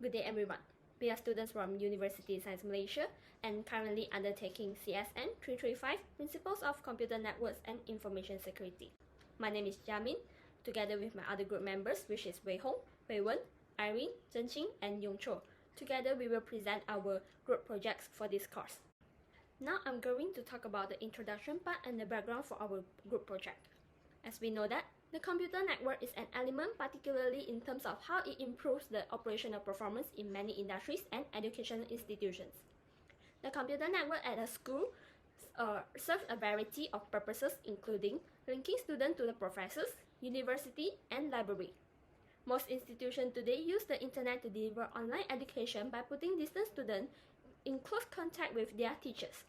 Good day everyone. We are students from University Science Malaysia and currently undertaking CSM335 Principles of Computer Networks and Information Security. My name is Jia Min, together with my other group members, which is Wei Hung, Wei Wen, Irene, Zheng Qin, and Yong Chor. Together we will present our group projects for this course. Now I'm going to talk about the introduction part and the background for our group project. As we know that, the computer network is an element particularly in terms of how it improves the operational performance in many industries and educational institutions. The computer network at a school serves a variety of purposes including linking students to the professors, university, and library. Most institutions today use the internet to deliver online education by putting distant students in close contact with their teachers.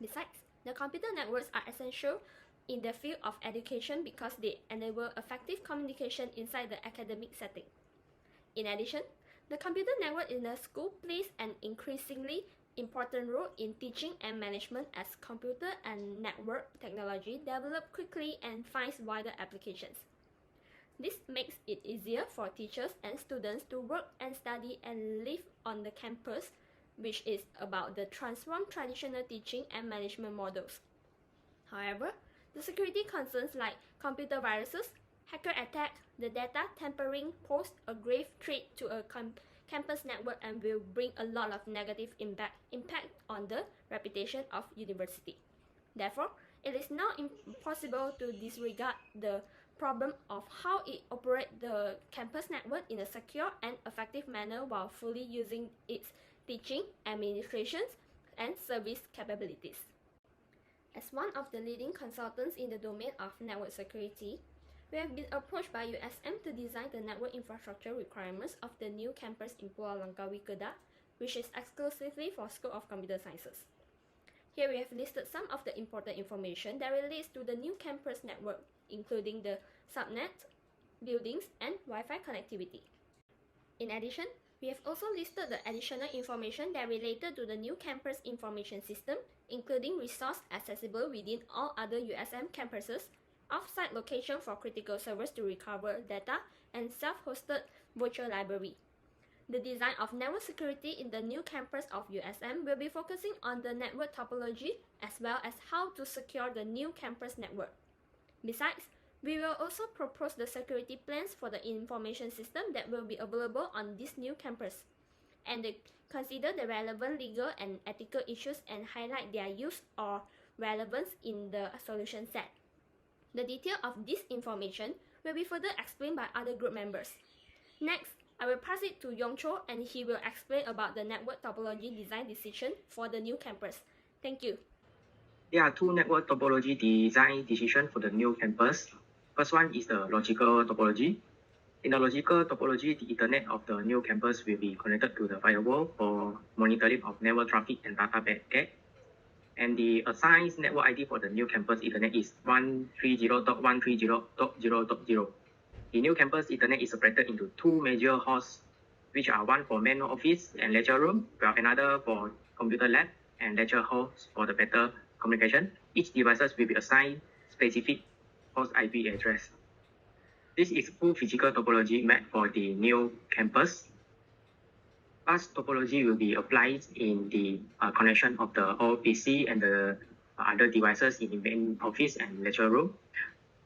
Besides, the computer networks are essential in the field of education because they enable effective communication inside the academic setting. In addition, the computer network in the school plays an increasingly important role in teaching and management as computer and network technology develop quickly and finds wider applications. This makes it easier for teachers and students to work and study and live on the campus, which is about the transform traditional teaching and management models. However, the security concerns like computer viruses, hacker attack, the data tampering pose a grave threat to a campus network and will bring a lot of negative impact on the reputation of university. Therefore, it is now impossible to disregard the problem of how it operates the campus network in a secure and effective manner while fully using its teaching, administrations, and service capabilities. As one of the leading consultants in the domain of network security, we have been approached by USM to design the network infrastructure requirements of the new campus in Pulau Langkawi, Kedah, which is exclusively for School of Computer Sciences. Here we have listed some of the important information that relates to the new campus network, including the subnet, buildings, and Wi-Fi connectivity. In addition, we have also listed the additional information that related to the new campus information system, including resource accessible within all other USM campuses, off-site location for critical servers to recover data, and self-hosted virtual library. The design of network security in the new campus of USM will be focusing on the network topology as well as how to secure the new campus network. Besides, we will also propose the security plans for the information system that will be available on this new campus, and consider the relevant legal and ethical issues and highlight their use or relevance in the solution set. The detail of this information will be further explained by other group members. Next, I will pass it to Yong Chor and he will explain about the network topology design decision for the new campus. Thank you. There are two network topology design decisions for the new campus. First one is the logical topology. In the logical topology, the Ethernet of the new campus will be connected to the firewall for monitoring of network traffic and data packet. And the assigned network ID for the new campus Ethernet is 130.130.0.0. The new campus Ethernet is separated into two major hosts, which are one for main office and lecture room, while another for computer lab and lecture halls for the better communication. Each devices will be assigned specific host IP address. This is full physical topology map for the new campus. Bus topology will be applied in the connection of the whole PC and the other devices in the main office and lecture room.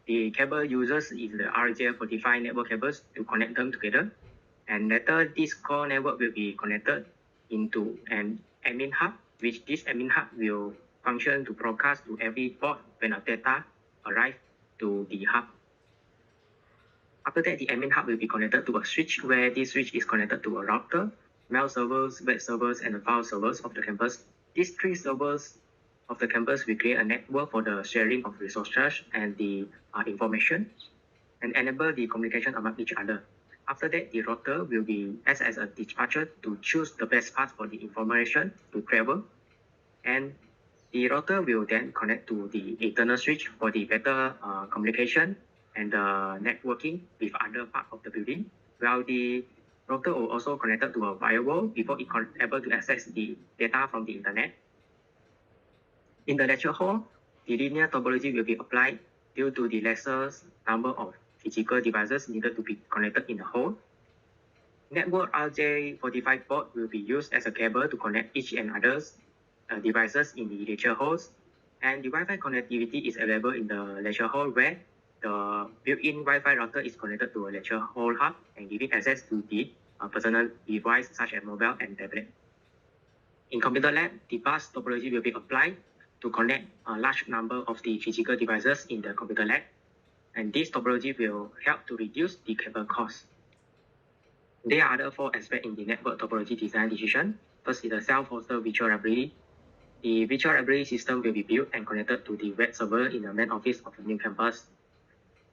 The cable uses is the RJ45 network cables to connect them together. And later, this core network will be connected into an admin hub, which this admin hub will function to broadcast to every port when a data arrives to the hub. After that, the admin hub will be connected to a switch where this switch is connected to a router, mail servers, web servers, and the file servers of the campus. These three servers of the campus will create a network for the sharing of resources and the information and enable the communication among each other. After that, the router will be as a dispatcher to choose the best path for the information to travel. And the router will then connect to the internal switch for the better communication and networking with other parts of the building, while the router will also connect to a firewall before it able to access the data from the internet. In the lecture hall, the linear topology will be applied due to the lesser number of physical devices needed to be connected in the hall. network RJ45 port will be used as a cable to connect each and other's devices in the lecture halls, and the Wi-Fi connectivity is available in the lecture hall where the built-in Wi-Fi router is connected to a lecture hall hub and giving access to the personal device such as mobile and tablet. In computer lab, the bus topology will be applied to connect a large number of the physical devices in the computer lab, and this topology will help to reduce the cable cost. There are other 4 aspects in the network topology design decision. First is the self-hosted virtual library. The virtual library system will be built and connected to the web server in the main office of the new campus.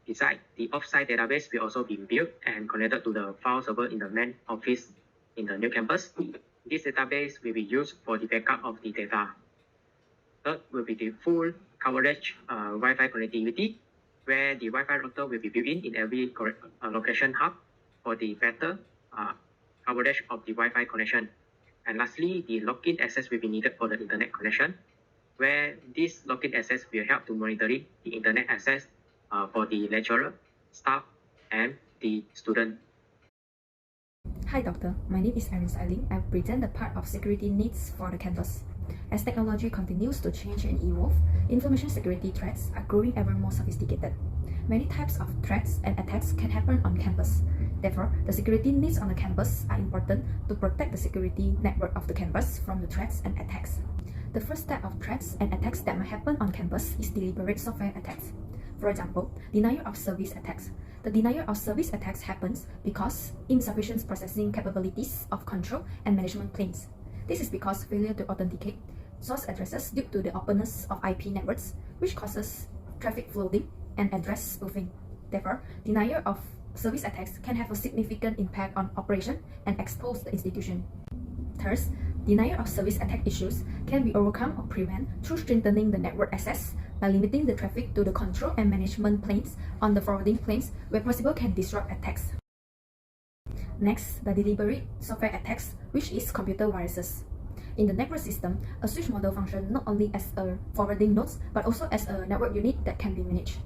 Besides, the offsite database will also be built and connected to the file server in the main office in the new campus. This database will be used for the backup of the data. Third will be the full coverage Wi-Fi connectivity, where the Wi-Fi router will be built in every location hub for the better coverage of the Wi-Fi connection. And lastly, the login access will be needed for the internet connection, where this login access will help to monitor the internet access for the lecturer, staff, and the student. Hi Doctor, my name is Irene Saw Ai Ling. I present the part of security needs for the campus. As technology continues to change and evolve, information security threats are growing ever more sophisticated. Many types of threats and attacks can happen on campus. Therefore, the security needs on the campus are important to protect the security network of the campus from the threats and attacks. The first type of threats and attacks that might happen on campus is deliberate software attacks. For example, denial of service attacks. The denial of service attacks happens because insufficient processing capabilities of control and management planes. This is because failure to authenticate source addresses due to the openness of IP networks, which causes traffic flooding and address spoofing. Therefore, denial of service attacks can have a significant impact on operation and expose the institution. Third, denial of service attack issues can be overcome or prevented through strengthening the network access by limiting the traffic to the control and management planes on the forwarding planes where possible can disrupt attacks. Next, the deliberate software attacks, which is computer viruses. In the network system, a switch model functions not only as a forwarding node but also as a network unit that can be managed.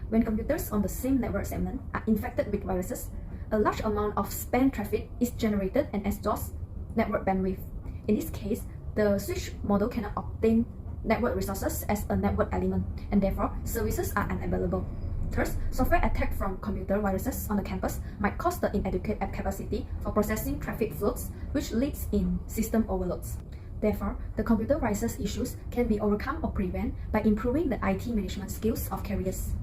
When computers on the same network segment are infected with viruses, a large amount of spam traffic is generated and exhausts network bandwidth. In this case, the switch model cannot obtain network resources as a network element, and therefore services are unavailable. Third, software attack from computer viruses on the campus might cause the inadequate app capacity for processing traffic flows, which leads in system overloads. Therefore, the computer viruses issues can be overcome or prevented by improving the IT management skills of carriers.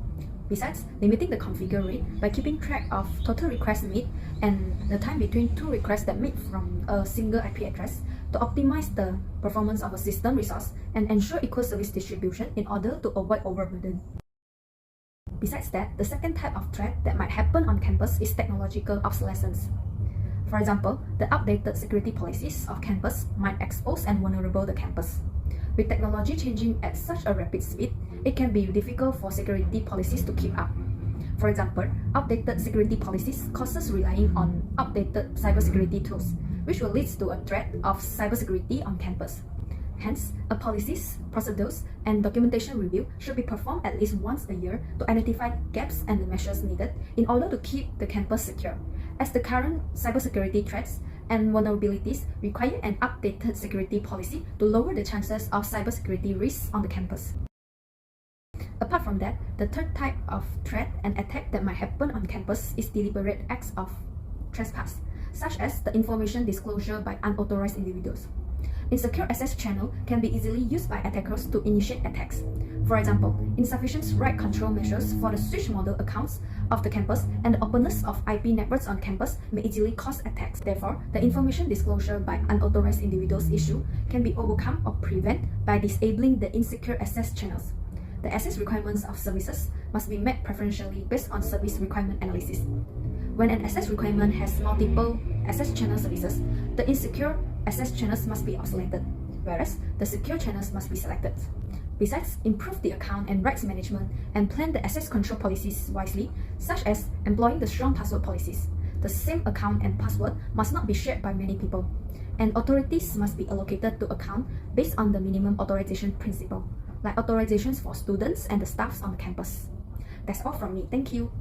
Besides, limiting the configure rate by keeping track of total requests made and the time between 2 requests that meet from a single IP address to optimize the performance of a system resource and ensure equal service distribution in order to avoid overburden. Besides that, the second type of threat that might happen on campus is technological obsolescence. For example, the outdated security policies of campus might expose and vulnerable the campus. With technology changing at such a rapid speed, it can be difficult for security policies to keep up. For example, outdated security policies causes relying on outdated cybersecurity tools, which will lead to a threat of cybersecurity on campus. Hence, a policies, procedures, and documentation review should be performed at least once a year to identify gaps and the measures needed in order to keep the campus secure, as the current cybersecurity threats and vulnerabilities require an updated security policy to lower the chances of cybersecurity risks on the campus. Apart from that, the third type of threat and attack that might happen on campus is deliberate acts of trespass, such as the information disclosure by unauthorized individuals. Insecure access channel can be easily used by attackers to initiate attacks. For example, insufficient right control measures for the switch model accounts of the campus and the openness of IP networks on campus may easily cause attacks. Therefore, the information disclosure by unauthorized individuals issue can be overcome or prevented by disabling the insecure access channels. The access requirements of services must be met preferentially based on service requirement analysis. When an access requirement has multiple access channel services, the insecure access channels must be isolated, whereas the secure channels must be selected. Besides, improve the account and rights management and plan the access control policies wisely, such as employing the strong password policies. The same account and password must not be shared by many people, and authorities must be allocated to account based on the minimum authorization principle, like authorizations for students and the staffs on the campus. That's all from me. Thank you.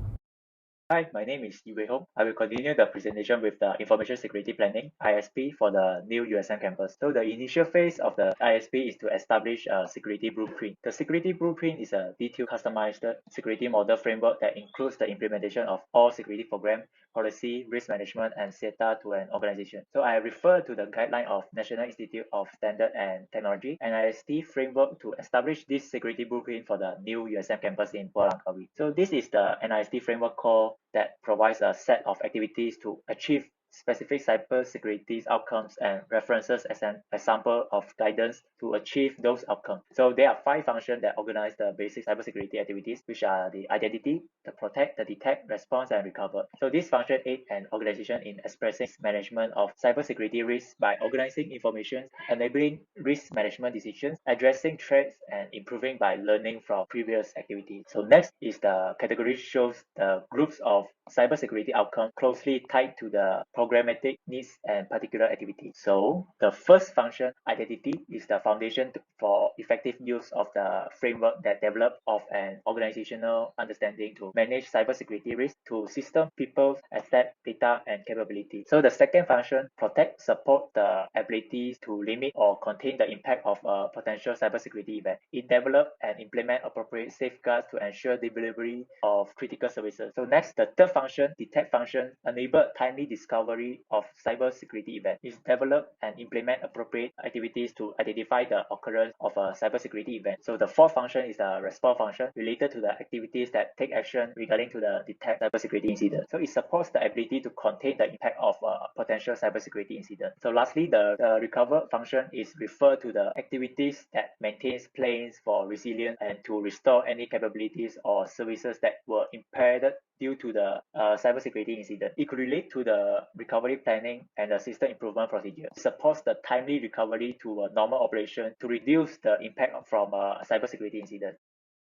Hi, my name is Yip Wei Hung. I will continue the presentation with the Information Security Planning (ISP) for the new USM campus. So the initial phase of the ISP is to establish a security blueprint. The security blueprint is a detailed, customized security model framework that includes the implementation of all security program, policy, risk management, and data to an organization. So I refer to the guideline of National Institute of Standard and Technology (NIST) framework to establish this security blueprint for the new USM campus in Pulau Langkawi. So this is the NIST framework called that provides a set of activities to achieve specific cybersecurity outcomes and references as an example of guidance to achieve those outcomes. So there are 5 functions that organize the basic cybersecurity activities, which are the identity, the protect, the detect, response, and recover. So this function aid an organization in expressing management of cybersecurity risks by organizing information, enabling risk management decisions, addressing threats, and improving by learning from previous activities. So next is the category shows the groups of cybersecurity outcomes closely tied to the programmatic needs and particular activities. So the first function, identity, is the foundation for effective use of the framework that developed of an organizational understanding to manage cybersecurity risk to system, people, asset, data, and capability. So the second function, protect, support the abilities to limit or contain the impact of a potential cybersecurity event. It develop and implement appropriate safeguards to ensure delivery of critical services. So next, the third function, detect function, enable timely discovery of cybersecurity event. It develop and implement appropriate activities to identify the occurrence of a cybersecurity event. So the fourth function is the response function related to the activities that take action regarding to the detect cybersecurity incident. So it supports the ability to contain the impact of a potential cybersecurity incident. So lastly, the recover function is refer to the activities that maintains plans for resilience and to restore any capabilities or services that were impaired due to the cybersecurity incident. It could relate to the recovery planning and the system improvement procedure. It supports the timely recovery to a normal operation to reduce the impact from a cybersecurity incident.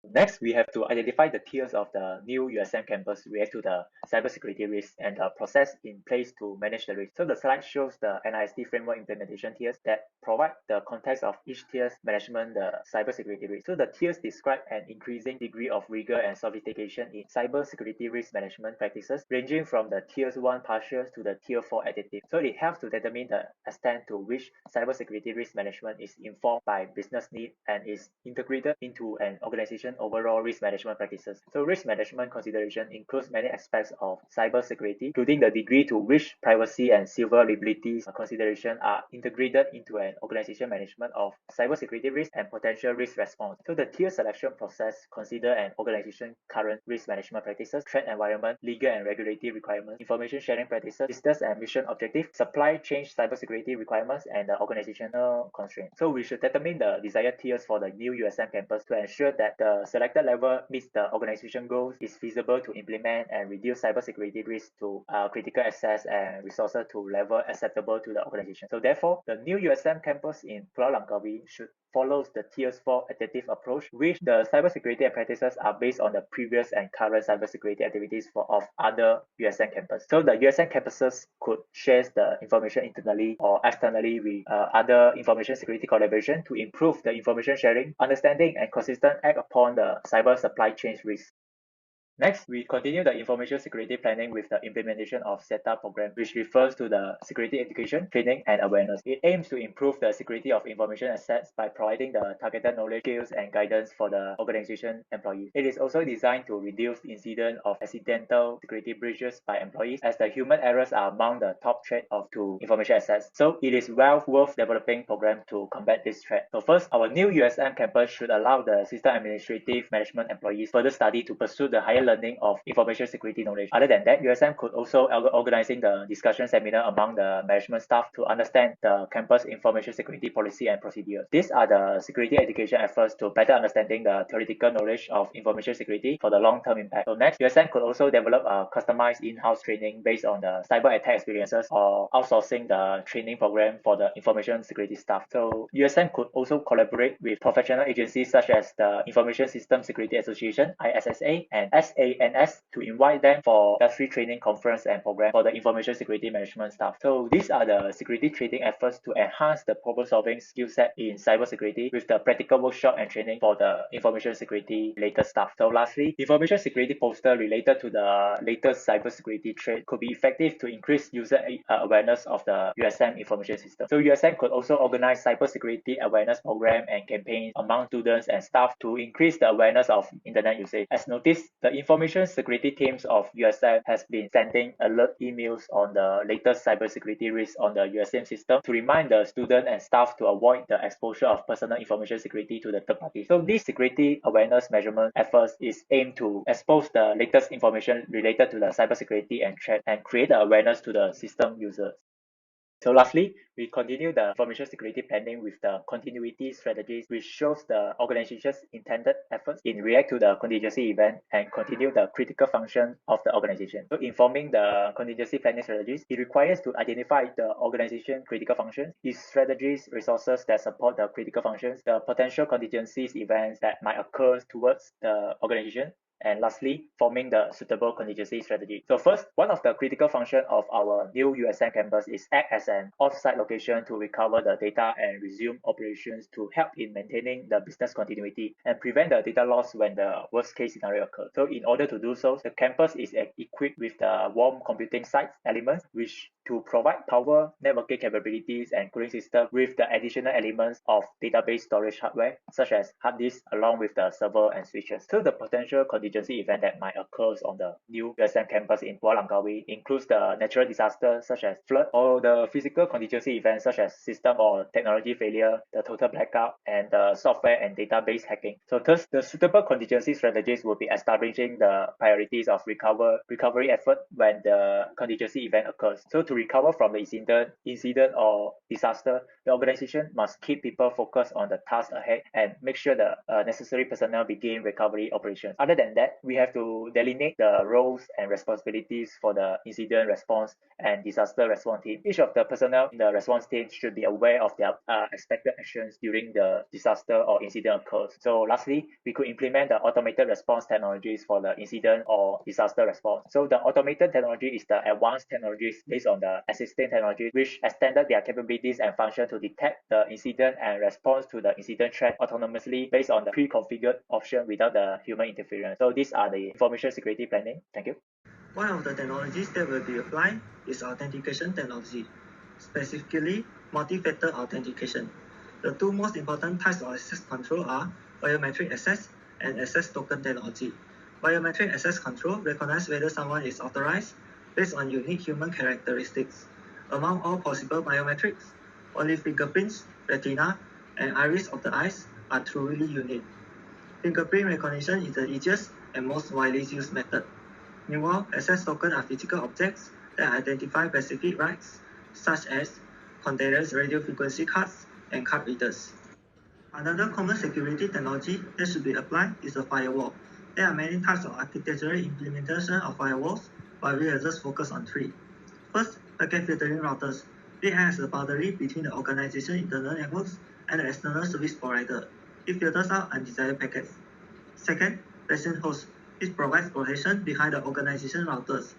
Next, we have to identify the tiers of the new USM campus related to the cybersecurity risk and the process in place to manage the risk. So the slide shows the NIST framework implementation tiers that provide the context of each tier's management the cybersecurity risk. So the tiers describe an increasing degree of rigor and sophistication in cybersecurity risk management practices, ranging from the tiers 1 partials to the tier 4 additive. So it helps to determine the extent to which cybersecurity risk management is informed by business need and is integrated into an organization overall risk management practices. So risk management consideration includes many aspects of cybersecurity, including the degree to which privacy and civil liberties consideration are integrated into an organization management of cybersecurity risk and potential risk response. So the tier selection process consider an organization current risk management practices, threat environment, legal and regulatory requirements, information sharing practices, business and mission objective, supply chain cybersecurity requirements, and the organizational constraints. So we should determine the desired tiers for the new USM campus to ensure that the selected level meets the organization goals, is feasible to implement, and reduce cybersecurity risk to critical access and resources to level acceptable to the organization. So therefore, the new USM campus in Pulau Langkawi should follows the tiers 4 adaptive approach, which the cybersecurity practices are based on the previous and current cybersecurity activities of other USM campus. So the USM campuses could share the information internally or externally with other information security collaboration to improve the information sharing, understanding, and consistent act upon the cyber supply chain risk. Next, we continue the information security planning with the implementation of SETA program, which refers to the security education, training, and awareness. It aims to improve the security of information assets by providing the targeted knowledge, skills, and guidance for the organization employees. It is also designed to reduce incident of accidental security breaches by employees, as the human errors are among the top threat to information assets. So it is well worth developing program to combat this threat. So first, our new USM campus should allow the system administrative management employees further study to pursue the higher learning of information security knowledge. Other than that, USM could also organizing the discussion seminar among the management staff to understand the campus information security policy and procedure. These are the security education efforts to better understanding the theoretical knowledge of information security for the long-term impact. So next, USM could also develop a customized in-house training based on the cyber attack experiences or outsourcing the training program for the information security staff. So USM could also collaborate with professional agencies such as the Information System Security Association, ISSA, and SAS to invite them for industry training conference and program for the information security management staff. So these are the security training efforts to enhance the problem-solving skill set in cybersecurity with the practical workshop and training for the information security related stuff. So lastly, information security poster related to the latest cybersecurity trend could be effective to increase user awareness of the USM information system. So USM could also organize cybersecurity awareness program and campaigns among students and staff to increase the awareness of internet usage. As noticed, the information security teams of USM has been sending alert emails on the latest cybersecurity risks on the USM system to remind the student and staff to avoid the exposure of personal information security to the third party. So this security awareness measurement efforts is aimed to expose the latest information related to the cybersecurity and threat and create the awareness to the system users. So lastly, we continue the information security planning with the continuity strategies, which shows the organization's intended efforts in react to the contingency event and continue the critical function of the organization. So informing the contingency planning strategies, it requires to identify the organization critical functions, its strategies, resources that support the critical functions, the potential contingencies events that might occur towards the organization, and lastly, forming the suitable contingency strategy. So first, one of the critical functions of our new USM campus is act as an off-site location to recover the data and resume operations to help in maintaining the business continuity and prevent the data loss when the worst case scenario occurs. So in order to do so, the campus is equipped with the warm computing sites elements, which to provide power, networking capabilities, and cooling system with the additional elements of database storage hardware, such as hard disks, along with the server and switches. So the potential contingency event that might occur on the new USM campus in Kuala Langkawi includes the natural disasters such as flood, or the physical contingency events such as system or technology failure, the total blackout, and the software and database hacking. So thus, the suitable contingency strategies will be establishing the priorities of recovery effort when the contingency event occurs. So to recover from the incident or disaster, the organization must keep people focused on the task ahead and make sure the necessary personnel begin recovery operations. Other than that, we have to delineate the roles and responsibilities for the incident response and disaster response team. Each of the personnel in the response team should be aware of their expected actions during the disaster or incident occurs. So lastly, we could implement the automated response technologies for the incident or disaster response. So the automated technology is the advanced technologies based on the existing technology, which extended their capabilities and function to detect the incident and respond to the incident threat autonomously based on the pre-configured option without the human interference. So these are the information security planning. Thank you. One of the technologies that will be applied is authentication technology, specifically multi-factor authentication. The two most important types of access control are biometric access and access token technology. Biometric access control recognizes whether someone is authorized based on unique human characteristics. Among all possible biometrics, only fingerprints, retina, and iris of the eyes are truly unique. Fingerprint recognition is the easiest and most widely used method. Meanwhile, access tokens are physical objects that identify specific rights, such as containers, radio frequency cards, and card readers. Another common security technology that should be applied is a firewall. There are many types of architectural implementation of firewalls, but we will just focus on three. First, packet filtering routers. They act as a boundary between the organization's internal networks and the external service provider. It filters out undesired packets. Second, bastion host. It provides protection behind the organization routers.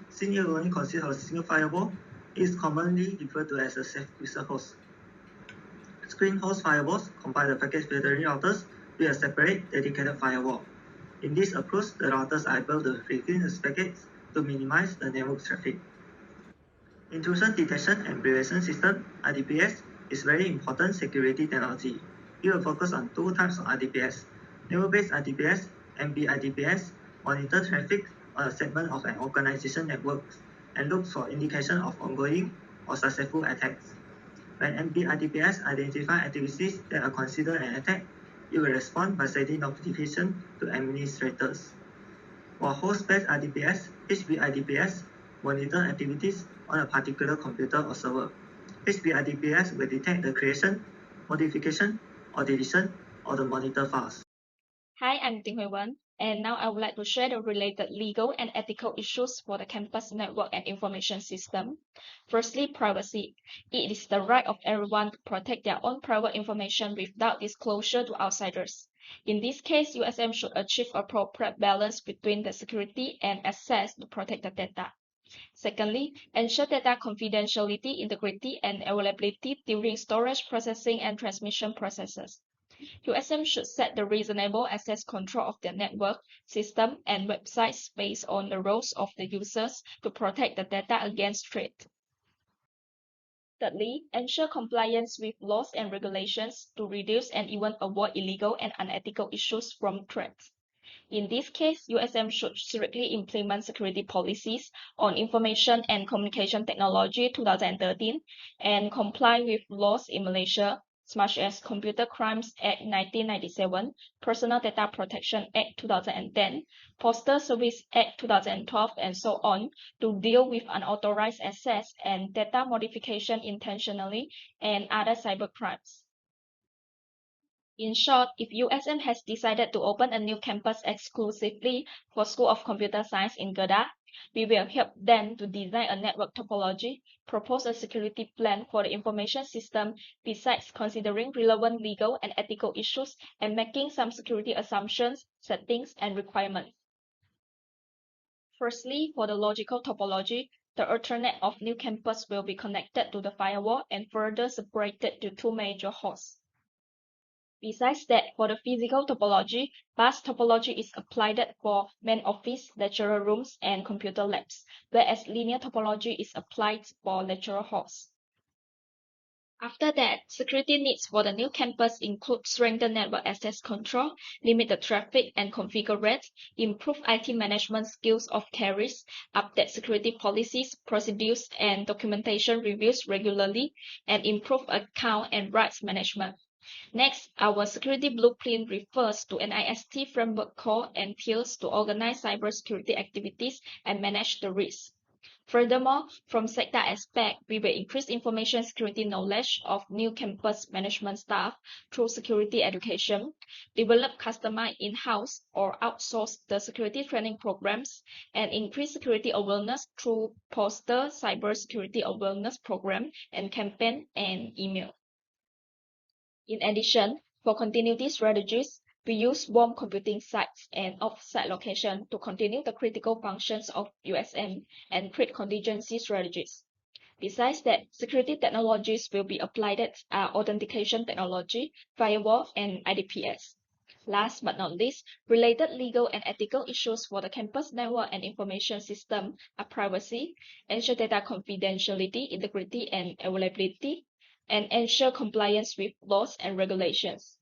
Since it only consists of a single firewall, it is commonly referred to as a safe user host. Screen host firewalls combine the packet filtering routers with a separate dedicated firewall. In this approach, the routers are able to retain the packets to minimize the network traffic. Intrusion detection and prevention system, IDPS, is very important security technology. We will focus on two types of IDPS. Network-based IDPS, NB-IDPS, monitor traffic on a segment of an organization network and look for indication of ongoing or successful attacks. When NB-IDPS identify activities that are considered an attack, it will respond by sending notification to administrators. For host-based IDPS, HB-IDPS monitor activities on a particular computer or server. HB-IDPS will detect the creation, modification, or deletion of the monitor files. Hi, I'm Ting Hui Wen. And now I would like to share the related legal and ethical issues for the campus network and information system. Firstly, privacy. It is the right of everyone to protect their own private information without disclosure to outsiders. In this case, USM should achieve appropriate balance between the security and access to protect the data. Secondly, ensure data confidentiality, integrity, and availability during storage, processing, and transmission processes. USM should set the reasonable access control of their network, system, and websites based on the roles of the users to protect the data against threat. Thirdly, ensure compliance with laws and regulations to reduce and even avoid illegal and unethical issues from threats. In this case, USM should strictly implement security policies on Information and Communication Technology 2013 and comply with laws in Malaysia, such as Computer Crimes Act 1997, Personal Data Protection Act 2010, Postal Service Act 2012, and so on, to deal with unauthorized access and data modification intentionally and other cybercrimes. In short, if USM has decided to open a new campus exclusively for School of Computer Science in Kedah, we will help them to design a network topology, propose a security plan for the information system, besides considering relevant legal and ethical issues and making some security assumptions, settings, and requirements. Firstly, for the logical topology, the Ethernet of new campus will be connected to the firewall and further separated to two major hosts. Besides that, for the physical topology, bus topology is applied for main office, lecturer rooms, and computer labs, whereas linear topology is applied for lecturer halls. After that, security needs for the new campus include strengthen network access control, limit the traffic and configure rates, improve IT management skills of carriers, update security policies, procedures, and documentation reviews regularly, and improve account and rights management. Next, our security blueprint refers to an NIST framework called and tiers to organize cybersecurity activities and manage the risk. Furthermore, from sector aspect, we will increase information security knowledge of new campus management staff through security education, develop customized in-house or outsource the security training programs, and increase security awareness through poster cybersecurity awareness program and campaign and email. In addition, for continuity strategies, we use warm computing sites and off-site location to continue the critical functions of USM and create contingency strategies. Besides that, security technologies will be applied as authentication technology, firewall, and IDPS. Last but not least, related legal and ethical issues for the campus network and information system are privacy, ensure data confidentiality, integrity, and availability, and ensure compliance with laws and regulations.